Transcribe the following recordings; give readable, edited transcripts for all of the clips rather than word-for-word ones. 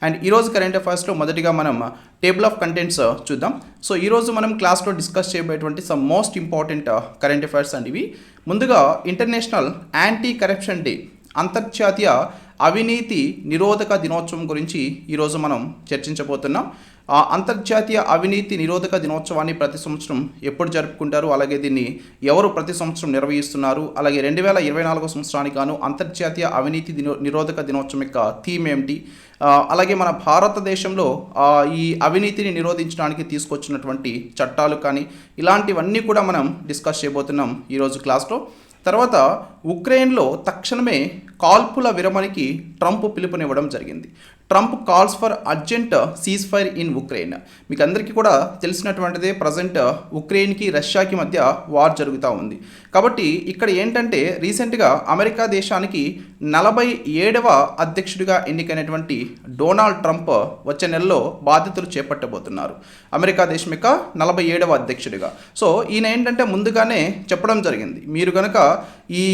And ఈరోజు current అఫైర్స్లో మొదటిగా మనం టేబుల్ ఆఫ్ కంటెంట్స్ చూద్దాం. సో ఈరోజు మనం క్లాస్లో డిస్కస్ చేయబోయేటువంటి some most important current affairs and ఇవి. ముందుగా ఇంటర్నేషనల్ యాంటీ కరప్షన్ డే, అంతర్జాతీయ అవినీతి నిరోధక దినోత్సవం గురించి ఈరోజు మనం చర్చించబోతున్నాం. అంతర్జాతీయ అవినీతి నిరోధక దినోత్సవాన్ని ప్రతి సంవత్సరం ఎప్పుడు జరుపుకుంటారు, అలాగే దీన్ని ఎవరు ప్రతి సంవత్సరం నిర్వహిస్తున్నారు, అలాగే 2024 సంవత్సరానికి గాను అంతర్జాతీయ అవినీతి నిరోధక దినోత్సవం యొక్క థీమ్ ఏమిటి, అలాగే మన భారతదేశంలో ఈ అవినీతిని నిరోధించడానికి తీసుకొచ్చినటువంటి చట్టాలు కానీ ఇలాంటివన్నీ కూడా మనం డిస్కస్ చేయబోతున్నాం ఈరోజు క్లాస్లో. తర్వాత ఉక్రెయిన్లో తక్షణమే కాల్పుల విరమణకి ట్రంప్ పిలుపునివ్వడం జరిగింది. Trump calls for urgent cease fire in Ukraine. మీకు అందరికీ కూడా తెలిసినటువంటిదే, ప్రజెంట్ ఉక్రెయిన్కి రష్యాకి మధ్య వార్ జరుగుతూ ఉంది. కాబట్టి ఇక్కడ ఏంటంటే రీసెంట్గా అమెరికా దేశానికి 47వ అధ్యక్షుడిగా ఎన్నికైనటువంటి డొనాల్డ్ ట్రంప్ వచ్చే నెలలో బాధ్యతలు చేపట్టబోతున్నారు, అమెరికా దేశం యొక్క 47వ అధ్యక్షుడిగా. సో ఈయన ఏంటంటే ముందుగానే చెప్పడం జరిగింది, మీరు కనుక ఈ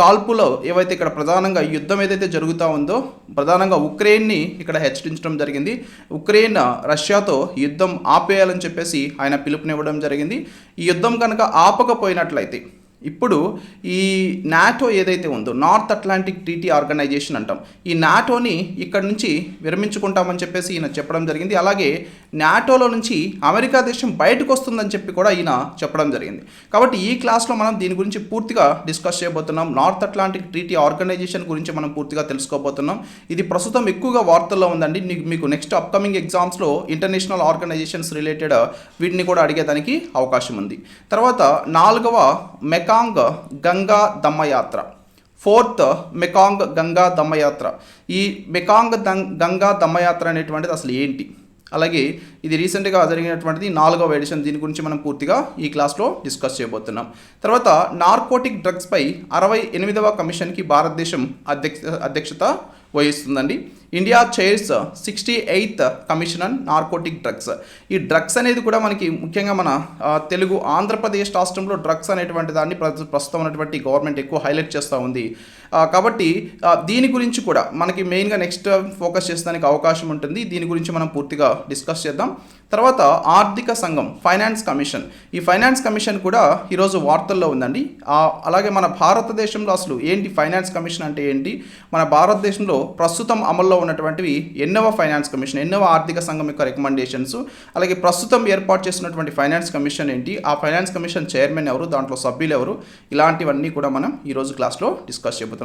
కాల్పులో ఏవైతే ఇక్కడ ప్రధానంగా యుద్ధం ఏదైతే జరుగుతూ ఉందో, ప్రధానంగా ఉక్రెయిన్ని ఇక్కడ హెచ్చరించడం జరిగింది. ఉక్రెయిన్ రష్యాతో యుద్ధం ఆపేయాలని చెప్పేసి ఆయన పిలుపునివ్వడం జరిగింది. ఈ యుద్ధం కనుక ఆపకపోయినట్లయితే ఇప్పుడు ఈ నాటో ఏదైతే ఉందో, నార్త్ అట్లాంటిక్ ట్రీటీ ఆర్గనైజేషన్ అంటాం, ఈ నాటోని ఇక్కడ నుంచి విరమించుకుంటామని చెప్పేసి ఈయన చెప్పడం జరిగింది. అలాగే నాటోలో నుంచి అమెరికా దేశం బయటకు వస్తుందని చెప్పి కూడా ఈయన చెప్పడం జరిగింది. కాబట్టి ఈ క్లాస్లో మనం దీని గురించి పూర్తిగా డిస్కస్ చేయబోతున్నాం. నార్త్ అట్లాంటిక్ ట్రీటీ ఆర్గనైజేషన్ గురించి మనం పూర్తిగా తెలుసుకోబోతున్నాం. ఇది ప్రస్తుతం ఎక్కువగా వార్తల్లో ఉందండి. మీకు నెక్స్ట్ అప్కమింగ్ ఎగ్జామ్స్లో ఇంటర్నేషనల్ ఆర్గనైజేషన్స్ రిలేటెడ్ వీటిని కూడా అడిగేదానికి అవకాశం ఉంది. తర్వాత 4వ Mekong Ganga Dhammayatra, 4th Mekong Ganga Dhammayatra. ఈ మెకాంగ్ గంగా దమ్మయాత్ర అనేటువంటిది అసలు ఏంటి, అలాగే ఇది రీసెంట్గా జరిగినటువంటిది 4వ ఎడిషన్. దీని గురించి మనం పూర్తిగా ఈ క్లాస్లో డిస్కస్ చేయబోతున్నాం. తర్వాత నార్కోటిక్ డ్రగ్స్పై 68వ కమిషన్కి భారతదేశం అధ్యక్షత వహిస్తుందండి. India chairs 68th commission on narcotic drugs. ఈ డ్రగ్స్ అనేది కూడా మనకి ముఖ్యంగా మన తెలుగు ఆంధ్రప్రదేశ్ రాష్ట్రంలో డ్రగ్స్ అనేటువంటి దాన్ని ప్రస్తుతం ఉన్నటువంటి గవర్నమెంట్ ఎక్కువ హైలైట్ చేస్తూ ఉంది. కాబట్టి దీని గురించి కూడా మనకి మెయిన్గా నెక్స్ట్ ఫోకస్ చేసేదానికి అవకాశం ఉంటుంది. దీని గురించి మనం పూర్తిగా డిస్కస్ చేద్దాం. తర్వాత ఆర్థిక సంఘం, ఫైనాన్స్ కమిషన్. ఈ ఫైనాన్స్ కమిషన్ కూడా ఈరోజు వార్తల్లో ఉందండి. అలాగే మన భారతదేశంలో అసలు ఏంటి ఫైనాన్స్ కమిషన్ అంటే ఏంటి, మన భారతదేశంలో ప్రస్తుతం అమల్లో ఉన్నటువంటివి ఎన్నవ ఫైనాన్స్ కమిషన్, ఎన్నవ ఆర్థిక సంఘం యొక్క రికమెండేషన్స్, అలాగే ప్రస్తుతం ఏర్పాటు చేసినటువంటి ఫైనాన్స్ కమిషన్ ఏంటి, ఆ ఫైనాన్స్ కమిషన్ చైర్మన్ ఎవరు, దాంట్లో సభ్యులు ఎవరు, ఇలాంటివన్నీ కూడా మనం ఈరోజు క్లాస్లో డిస్కస్ చేయబోతున్నాం.